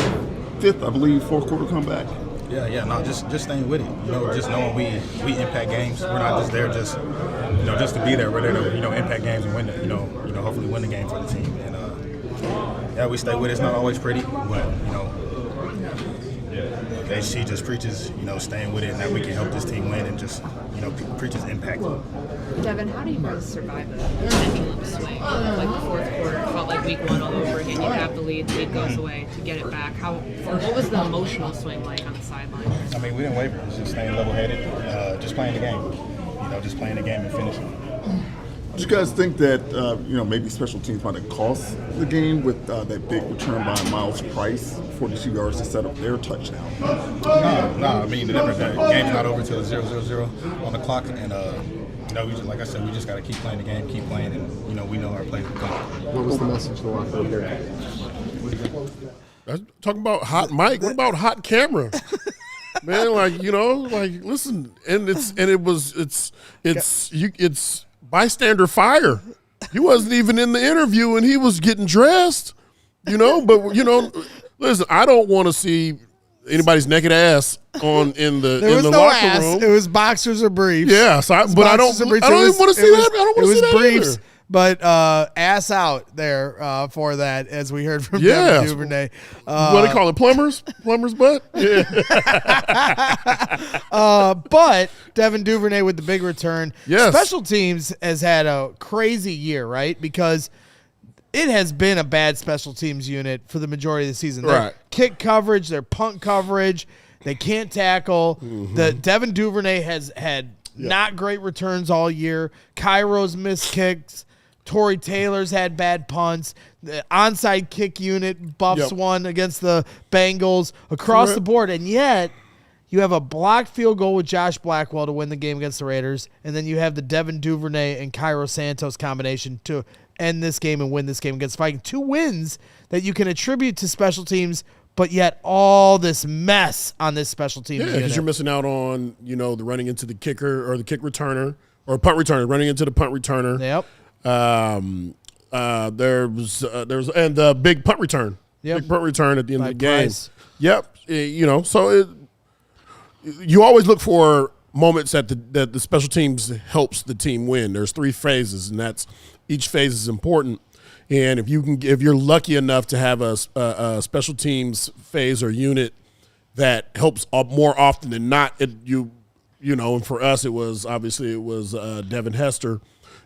fifth, I believe, fourth quarter comeback? Yeah, no, just staying with it. Just knowing we impact games. We're not just there just to be there. We're there to impact games and win it. Hopefully win the game for the team. And we stay with it. It's not always pretty, but HC just preaches staying with it and that we can help this team win and just preaches impact. Devin, how do you guys survive a pendulum swing? Like the fourth quarter, it felt like week one all over again. You have the lead goes away to get it back. What was the emotional swing like on the sideline? I mean, we didn't waver. It was just staying level-headed, just playing the game. Just playing the game and finishing. Do you guys think that maybe special teams might have cost the game with that big return by Miles Price, 42 yards to set up their touchdown? No. I mean, the game's not over until it's 0-0-0 on the clock, and like I said, we just got to keep playing the game, keep playing, and we know our plays will come. What was the message in the locker room here? Talking about hot mic. What about hot camera? Man, listen, it's bystander fire. He wasn't even in the interview and he was getting dressed, but listen, I don't want to see anybody's naked ass in the locker room. It was boxers or briefs. Yeah, I don't even want to see that. I don't want to see that briefs. either. But ass out there for that, as we heard from Devin Duvernay. What do they call it? Plumber's butt? Yeah. But Devin Duvernay with the big return. Yes. Special teams has had a crazy year, right? Because it has been a bad special teams unit for the majority of the season. Their Right. kick coverage, their punt coverage, they can't tackle. The Devin Duvernay has had not great returns all year. Cairo's missed kicks. Torrey Taylor's had bad punts. The onside kick unit buffs one against the Bengals across the board. And yet, you have a blocked field goal with Josh Blackwell to win the game against the Raiders. And then you have the Devin Duvernay and Cairo Santos combination to end this game and win this game against Vikings. 2 wins that you can attribute to special teams, but yet all this mess on this special teams Yeah, unit. because you're missing out on, the running into the kicker or the kick returner or punt returner, running into the punt returner. Yep. There's and the big punt return. Yep. Big punt return at the end of the game. Price. Yep. So you always look for moments that the special teams helps the team win. There's 3 phases, and each phase is important. And if you're lucky enough to have a special teams phase or unit that helps more often than not, and for us it was Devin Hester.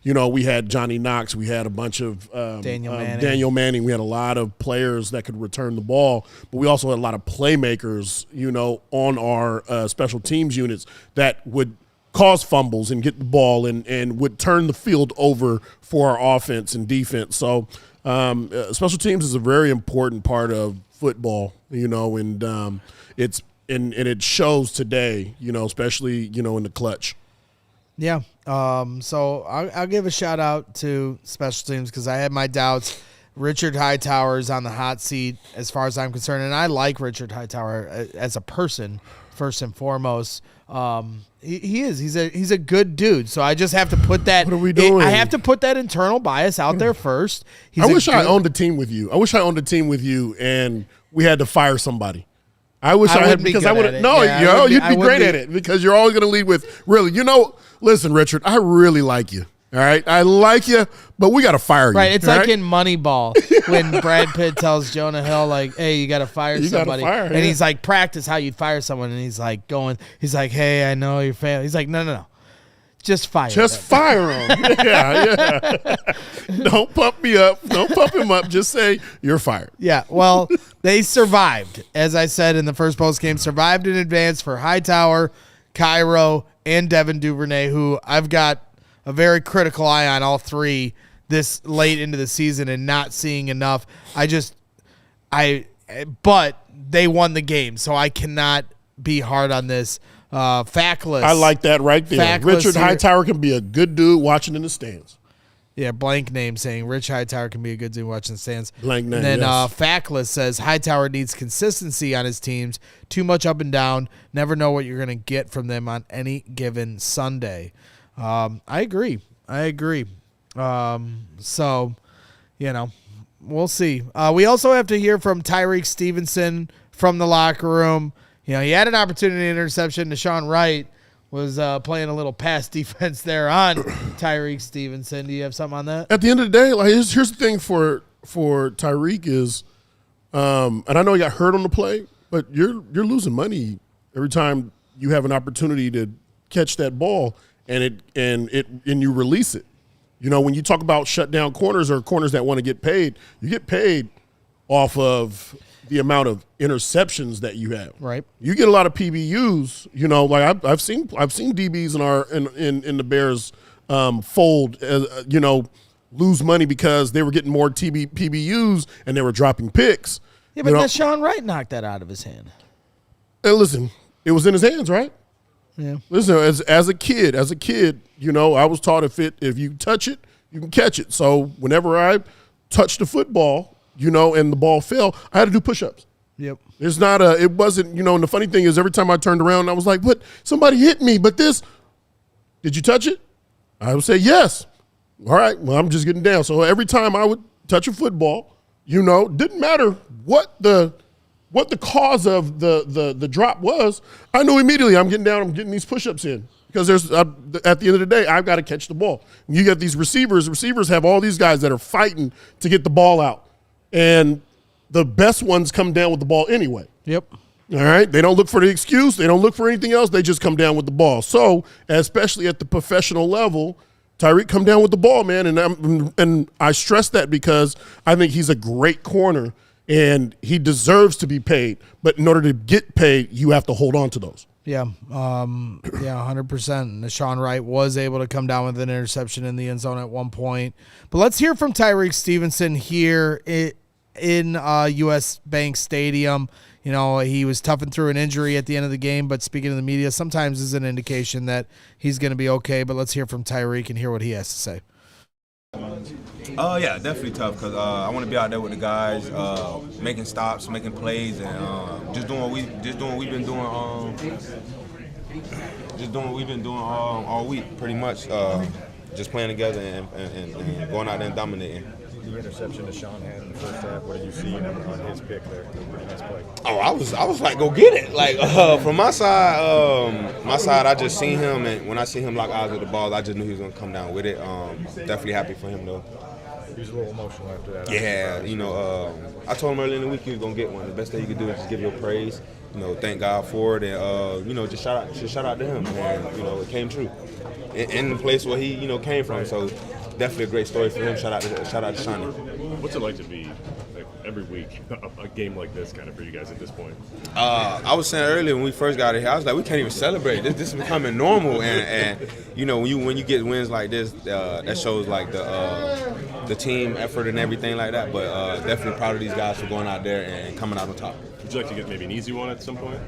We had Johnny Knox. We had a bunch of Daniel Manning. We had a lot of players that could return the ball, but we also had a lot of playmakers, on our special teams units that would cause fumbles and get the ball and would turn the field over for our offense and defense. So special teams is a very important part of football, and it shows today, especially, in the clutch. Yeah. So I'll give a shout out to special teams because I had my doubts. Richard Hightower is on the hot seat as far as I'm concerned, and I like Richard Hightower as a person first and foremost. He is. He's a good dude. So I just have to put that. What are we doing? I have to put that internal bias out there first. I wish I owned a team with you. And we had to fire somebody. I wish I had because I would have. No, you'd be great at it because you're always going to lead with really. Listen, Richard, I really like you. All right, I like you, but we got to fire you. Right, it's like in Moneyball when Brad Pitt tells Jonah Hill, like, "Hey, you got to fire somebody," and he's like, "Practice how you'd fire someone," and he's like, he's like, "Hey, I know your family." He's like, "No, just fire. Just fire him. Yeah. Don't pump me up. Don't pump him up. Just say you're fired." Yeah. Well, they survived, as I said in the first post game, survived in advance for Hightower. Cairo, and Devin Duvernay, who I've got a very critical eye on all three this late into the season and not seeing enough. But they won the game, so I cannot be hard on this. Factless. I like that right there. Factless Richard here. Hightower can be a good dude watching in the stands. Yeah, blank name saying Rich Hightower can be a good dude watching the stands. Blank name, And then yes. Factless says Hightower needs consistency on his teams. Too much up and down. Never know what you're going to get from them on any given Sunday. I agree. So, we'll see. We also have to hear from Tyrique Stevenson from the locker room. He had an opportunity interception. Deshaun Wright was playing a little pass defense there on Tyrique Stevenson. Do you have something on that? At the end of the day, like here's the thing for Tyrique is, and I know he got hurt on the play, but you're losing money every time you have an opportunity to catch that ball and you release it. When you talk about shutdown corners or corners that want to get paid, you get paid off of the amount of interceptions that you have. Right. You get a lot of PBUs. Like I've seen DBs in the Bears fold. Lose money because they were getting more PBUs and they were dropping picks. Yeah, but Deshaun Wright knocked that out of his hand. And listen, it was in his hands, right? Yeah. Listen, as a kid, I was taught if you touch it, you can catch it. So whenever I touched the football, and the ball fell, I had to do push-ups. Yep. It wasn't, and the funny thing is every time I turned around, I was like, what? Somebody hit me, but did you touch it? I would say yes. All right, well, I'm just getting down. So every time I would touch a football, didn't matter what the cause of the drop was, I knew immediately I'm getting down, I'm getting these push-ups in. Because at the end of the day, I've got to catch the ball. You got these receivers. Receivers have all these guys that are fighting to get the ball out. And the best ones come down with the ball anyway. Yep. All right? They don't look for the excuse. They don't look for anything else. They just come down with the ball. So, especially at the professional level, Tyrique come down with the ball, man. And I stress that because I think he's a great corner and he deserves to be paid. But in order to get paid, you have to hold on to those. Yeah, 100%. Deshaun Wright was able to come down with an interception in the end zone at one point. But let's hear from Tyrique Stevenson here in U.S. Bank Stadium. He was toughing through an injury at the end of the game, but speaking to the media, sometimes is an indication that he's going to be okay. But let's hear from Tyrique and hear what he has to say. Yeah, definitely tough because I want to be out there with the guys, making stops, making plays, and just doing what we've been doing. Just doing what we've been doing all week, pretty much. Just playing together and going out there and dominating. The interception that Sean had in the first half, what did you see on his pick there? Pretty nice play. Oh, I was like, go get it. Like from my side, I just seen him, and when I see him lock eyes with the ball, I just knew he was gonna come down with it. Definitely happy for him though. He was a little emotional after that. Yeah, I told him earlier in the week he was gonna get one. The best thing you could do is just give your praise. Thank God for it, and just shout out to him, and it came true in the place where he came from. So definitely a great story for him. Shout out to Shawnee. What's it like to be every week a game like this kind of for you guys at this point? I was saying earlier when we first got here, I was like, we can't even celebrate. This is becoming normal, and when you get wins like this, that shows like the team effort and everything like that. But definitely proud of these guys for going out there and coming out on top. Would you like to get maybe an easy one at some point?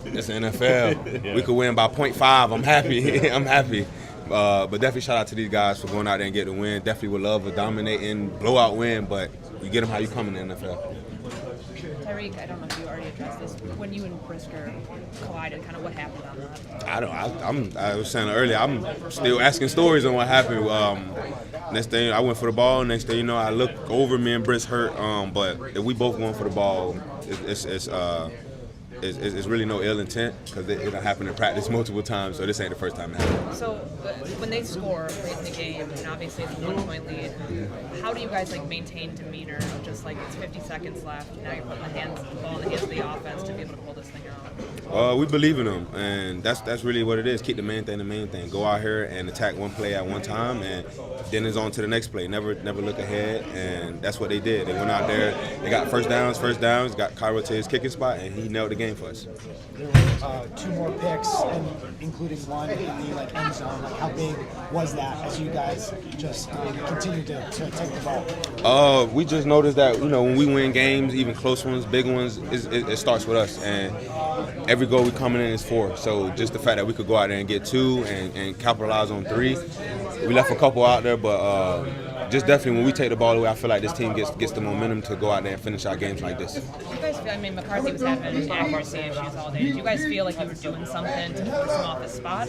It's the NFL. Yeah. We could win by 0.5. I'm happy. I'm happy. But definitely shout out to these guys for going out there and getting the win. Definitely would love a dominating blowout win, but you get them how you come in the NFL. Tyrique, I don't know if you already addressed this. When you and Brisker collided, kind of what happened on that? I was saying earlier, I'm still asking stories on what happened. Next thing, I went for the ball. Next thing you know, I look over, me and Briss hurt. But if we both going for the ball, it's really no ill intent because it happened in practice multiple times, so this ain't the first time it happened. So when they score late in the game, and obviously it's a 1-point lead, how do you guys maintain demeanor of just it's 50 seconds left, now you're putting the ball in the hands of the offense to be able to pull this thing out? We believe in them, and that's really what it is. Keep the main thing. Go out here and attack one play at one time, and then it's on to the next play. Never look ahead, and that's what they did. They went out there, they got first downs, got Cairo to his kicking spot, and he nailed the game. game for us. There were 2 more picks, and including one in the end zone. How big was that as you guys just continue to take the ball? We just noticed that when we win games, even close ones, big ones, it starts with us. And every goal we coming in is 4. So just the fact that we could go out there and get 2 and capitalize on 3. We left a couple out there, but just definitely when we take the ball away, I feel like this team gets the momentum to go out there and finish our games like this. Did you guys feel, McCarthy was having accuracy issues all day. Did you guys feel like you were doing something to force him off his spot?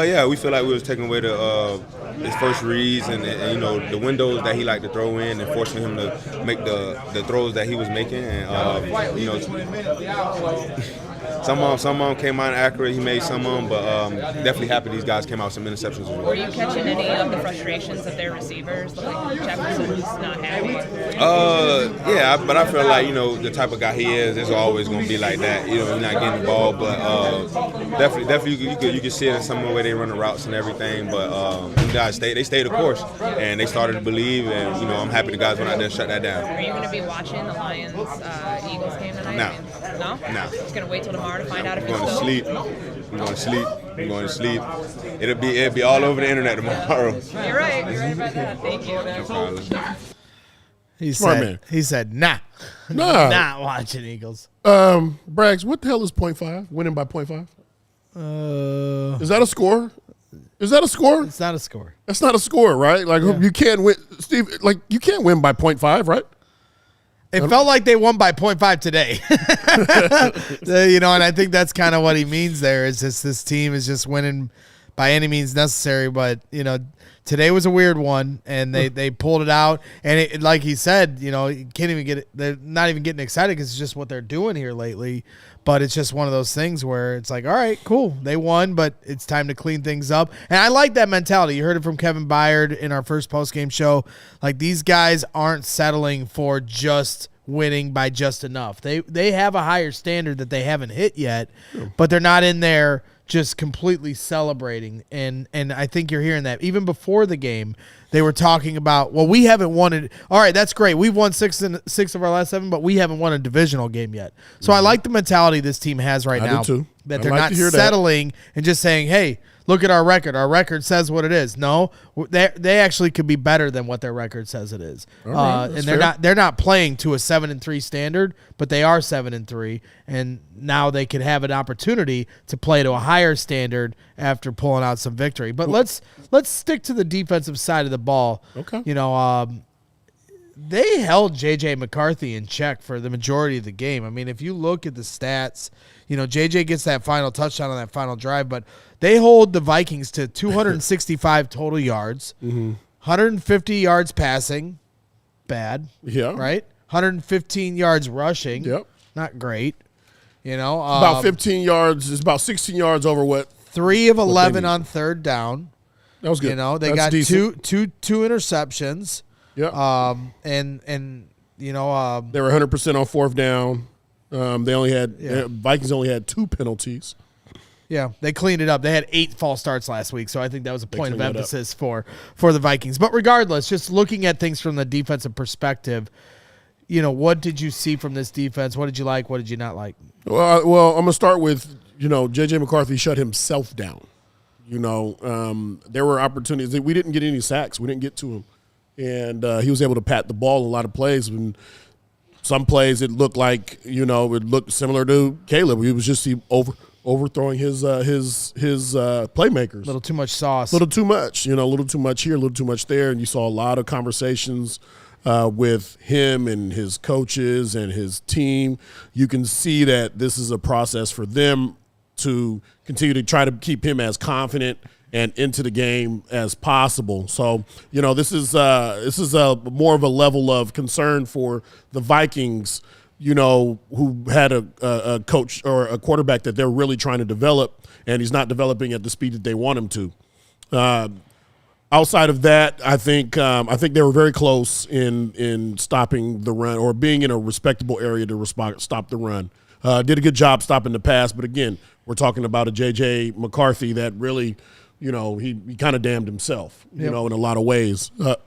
Yeah, we feel like we was taking away his first reads and the windows that he liked to throw in and forcing him to make the throws that he was making. And some of them came out accurate. He made some of them, but definitely happy these guys came out with some interceptions as well. Were you catching any of the frustrations of their receivers? Like Jefferson's not happy. Yeah, but I feel like the type of guy he is, it's always going to be like that. He's not getting the ball, but definitely you could see it in some of the way they run the routes and everything. But these guys stayed the course and they started to believe, and I'm happy the guys went out there and shut that down. Are you going to be watching the Lions Eagles game tonight? No. Just going to wait till tomorrow to find out if I'm going to sleep. I'm going to sleep. It'll be all over the internet tomorrow. You're right about that. Thank you. He said, nah. Not watching Eagles. Braggs, what the hell is 0.5? Winning by 0.5? Is that a score? Is that a score? It's not a score. That's not a score, right? You can't win, Steve. You can't win by 0.5, right? It felt like they won by 0.5 today. And I think that's kind of what he means there is just this team is just winning by any means necessary. But, today was a weird one, and they pulled it out. And like he said, you can't even get it. They're not even getting excited because it's just what they're doing here lately. But it's just one of those things where it's like, all right, cool. They won, but it's time to clean things up. And I like that mentality. You heard it from Kevin Byard in our first postgame show. These guys aren't settling for just winning by just enough. They have a higher standard that they haven't hit yet, but they're not in there just completely celebrating. And I think you're hearing that. Even before the game, they were talking about, well, we haven't won it. All right, that's great. We've won 6 of our last 7, but we haven't won a divisional game yet. So I like the mentality this team has right now. I do too. That they're not settling and just saying, hey, look at our record. Our record says what it is. No, they actually could be better than what their record says it is. Right, and they're not playing to a 7-3 standard, but they are 7-3, and now they could have an opportunity to play to a higher standard after pulling out some victory. But let's stick to the defensive side of the ball. Okay. They held J.J. McCarthy in check for the majority of the game. I mean, if you look at the stats, J.J. gets that final touchdown on that final drive, but they hold the Vikings to 265 total yards, 150 yards passing, bad, right? 115 yards rushing, not great. About 15 yards. It's about 16 yards over what? 3 of 11 on third down. That was good. They got two interceptions. Yeah. And they were 100% on fourth down. Vikings only had 2 penalties. Yeah, they cleaned it up. They had 8 false starts last week, so I think that was a point of emphasis for the Vikings. But regardless, just looking at things from the defensive perspective, what did you see from this defense? What did you like? What did you not like? Well, I'm going to start with, J.J. McCarthy shut himself down. There were opportunities. We didn't get any sacks. We didn't get to him. And he was able to pat the ball in a lot of plays. And some plays it looked like, it looked similar to Caleb. He was just overthrowing his playmakers. A little too much sauce. A little too much, a little too much here, a little too much there. And you saw a lot of conversations with him and his coaches and his team. You can see that this is a process for them to continue to try to keep him as confident and into the game as possible. So, this is more of a level of concern for the Vikings, who had a coach or a quarterback that they're really trying to develop, and he's not developing at the speed that they want him to. Outside of that, I think they were very close in stopping the run or being in a respectable area to stop the run. Did a good job stopping the pass, but again, we're talking about a J.J. McCarthy that really – he kind of damned himself, in a lot of ways. Love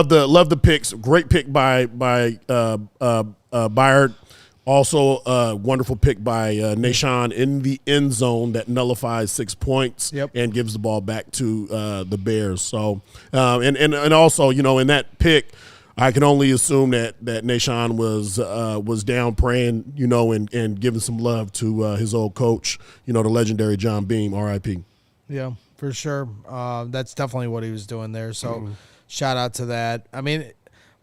the picks. Great pick by Byard. Also, a wonderful pick by Nashawn in the end zone that nullifies 6 points and gives the ball back to the Bears. So, and also, in that pick, I can only assume that Nashawn was down praying, and giving some love to his old coach, the legendary John Beam, R.I.P. Yeah, for sure. That's definitely what he was doing there. So, shout out to that. I mean,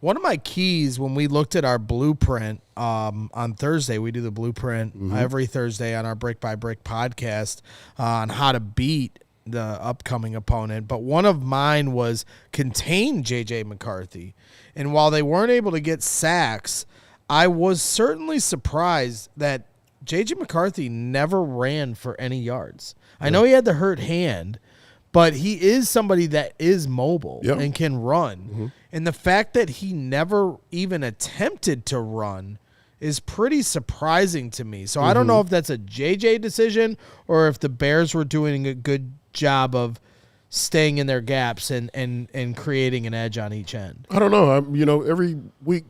one of my keys when we looked at our blueprint on Thursday, we do the blueprint every Thursday on our Brick by Brick podcast on how to beat the upcoming opponent. But one of mine was contain J.J. McCarthy. And while they weren't able to get sacks, I was certainly surprised that J.J. McCarthy never ran for any yards. I know he had the hurt hand, but he is somebody that is mobile and can run. And the fact that he never even attempted to run is pretty surprising to me. So I don't know if that's a JJ decision or if the Bears were doing a good job of staying in their gaps and creating an edge on each end. I don't know. Every week,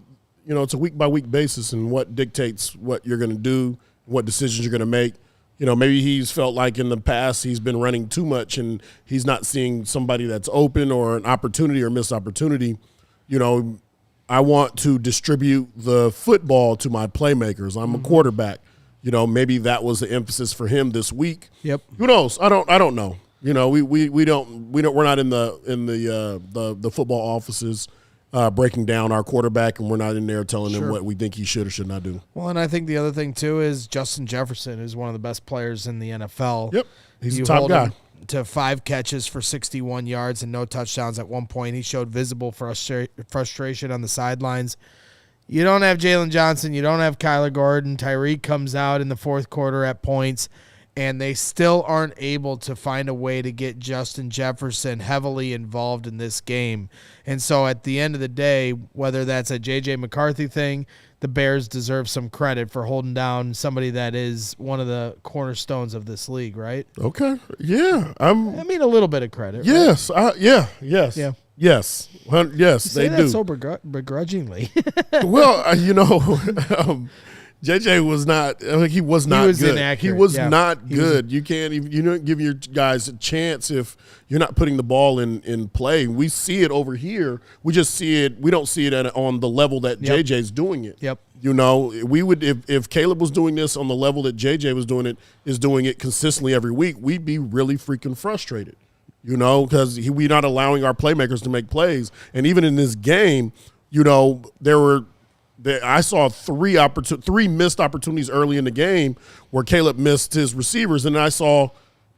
it's a week-by-week basis, and what dictates what you're going to do, what decisions you're going to make. Maybe he's felt like in the past he's been running too much and he's not seeing somebody that's open or an opportunity or missed opportunity. I want to distribute the football to my playmakers. I'm a quarterback. Maybe that was the emphasis for him this week. Yep. Who knows? I don't know. We're not in the football offices breaking down our quarterback, and we're not in there telling him what we think he should or should not do. Well, and I think the other thing too is Justin Jefferson is one of the best players in the NFL. Yep. He's a top guy. To 5 catches for 61 yards and no touchdowns at one point. He showed visible frustration on the sidelines. You don't have Jalen Johnson. You don't have Kyler Gordon. Tyrique comes out in the fourth quarter at points, and they still aren't able to find a way to get Justin Jefferson heavily involved in this game. And so at the end of the day, whether that's a J.J. McCarthy thing, the Bears deserve some credit for holding down somebody that is one of the cornerstones of this league, right? Okay. Yeah. I mean, a little bit of credit. Yes. Right? Yes. Yeah. Yes. Yes, they do. So begrudgingly. Well, JJ was not. He was not good. Inaccurate. He was not good. You can't even. You don't give your guys a chance if you're not putting the ball in play. We see it over here. We just see it. We don't see it on the level that JJ's doing it. Yep. We would if Caleb was doing this on the level that JJ was doing it consistently every week, we'd be really freaking frustrated. Because we're not allowing our playmakers to make plays. And even in this game, I saw three missed opportunities early in the game where Caleb missed his receivers, and I saw,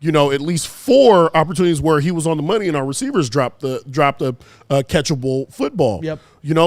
at least 4 opportunities where he was on the money and our receivers dropped a catchable football. Yep.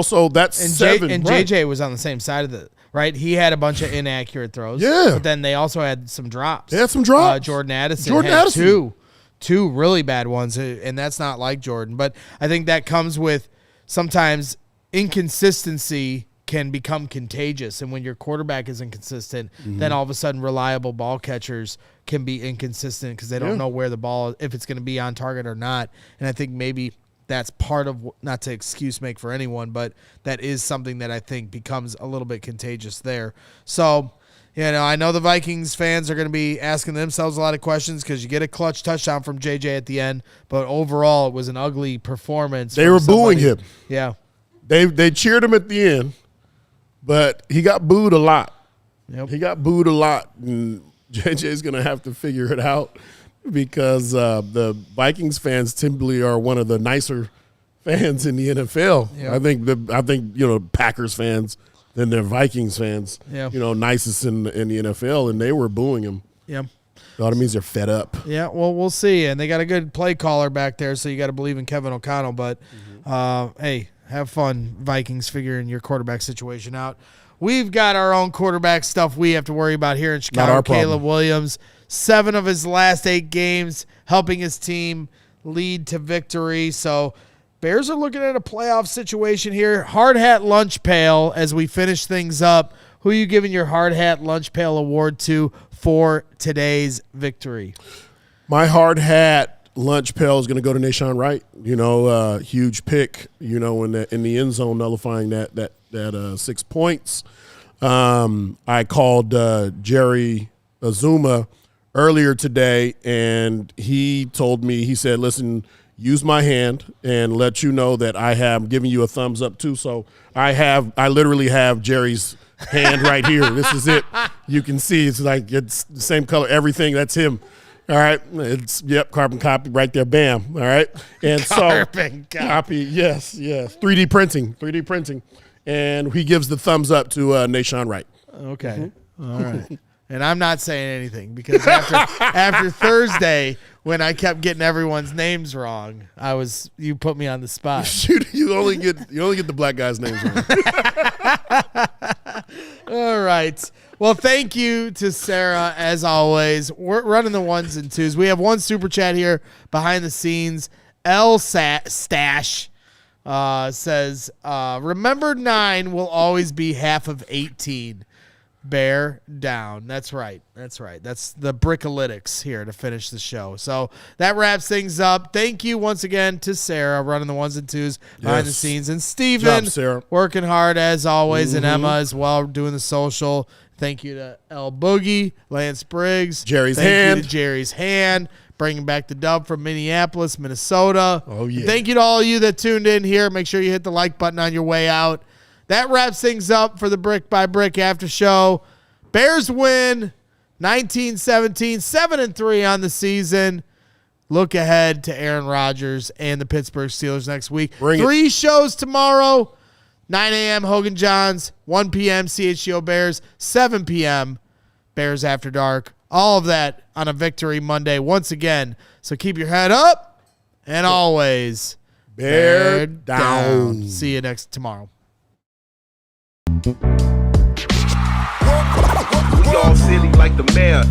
So that's 7. And right. JJ was on the same side of the right. He had a bunch of inaccurate throws. Yeah. But then they also had some drops. They had some drops. Jordan Addison had two really bad ones, and that's not like Jordan. But I think that comes with sometimes inconsistency can become contagious, and when your quarterback is inconsistent, then all of a sudden reliable ball catchers can be inconsistent because they don't know where the ball, if it's going to be on target or not. And I think maybe that's part of, not to excuse make for anyone, but that is something that I think becomes a little bit contagious there. So, I know the Vikings fans are going to be asking themselves a lot of questions because you get a clutch touchdown from JJ at the end, but overall it was an ugly performance. They were booing him. Yeah. They cheered him at the end, but he got booed a lot. Yep. He got booed a lot, and JJ's going to have to figure it out because the Vikings fans typically are one of the nicer fans in the NFL. Yep. I think Packers fans than they're Vikings fans. Yeah. Nicest in the NFL, and they were booing him. Yeah. That means they're fed up. Yeah, well, we'll see. And they got a good play caller back there, so you got to believe in Kevin O'Connell. But, hey, have fun, Vikings, figuring your quarterback situation out. We've got our own quarterback stuff we have to worry about here in Chicago. Not our problem. Caleb Williams, 7 of his last 8 games, helping his team lead to victory. So Bears are looking at a playoff situation here. Hard hat lunch pail as we finish things up. Who are you giving your hard hat lunch pail award to for today's victory? My hard hat lunch pail is going to go to Nashawn Wright. Huge pick. In the end zone, nullifying that 6 points. I called Jerry Azuma earlier today, and he told me, he said, listen, use my hand and let you know that I have given you a thumbs up too. So I literally have Jerry's hand right here. This is it. You can see it's the same color, everything. That's him. All right. It's, carbon copy right there. Bam. All right. And Carbon copy. Yes. 3D printing. And he gives the thumbs up to Nashawn Wright. Okay. All right. And I'm not saying anything because after Thursday, when I kept getting everyone's names wrong, you put me on the spot. you only get the black guys' names wrong. All right. Well, thank you to Sarah as always. We're running the ones and twos. We have one super chat here behind the scenes. Stash says, "Remember 9 will always be half of 18." Bear down. That's right. That's the Brickalytics here to finish the show. So that wraps things up. Thank you once again to Sarah running the ones and twos behind the scenes, and Steven Sarah. working hard as always, and Emma as well doing the social. Thank you to L Boogie, Lance Briggs, Jerry's hand, bringing back the dub from Minneapolis, Minnesota. Oh yeah. Thank you to all of you that tuned in here. Make sure you hit the like button on your way out. That wraps things up for the Brick by Brick After Show. Bears win 19-17, 7-3 on the season. Look ahead to Aaron Rodgers and the Pittsburgh Steelers next week. 3 shows tomorrow, 9 a.m. Hogan Johns, 1 p.m. CHGO Bears, 7 p.m. Bears After Dark. All of that on a Victory Monday once again. So keep your head up and always bear down. See you tomorrow. We all silly like the mayor.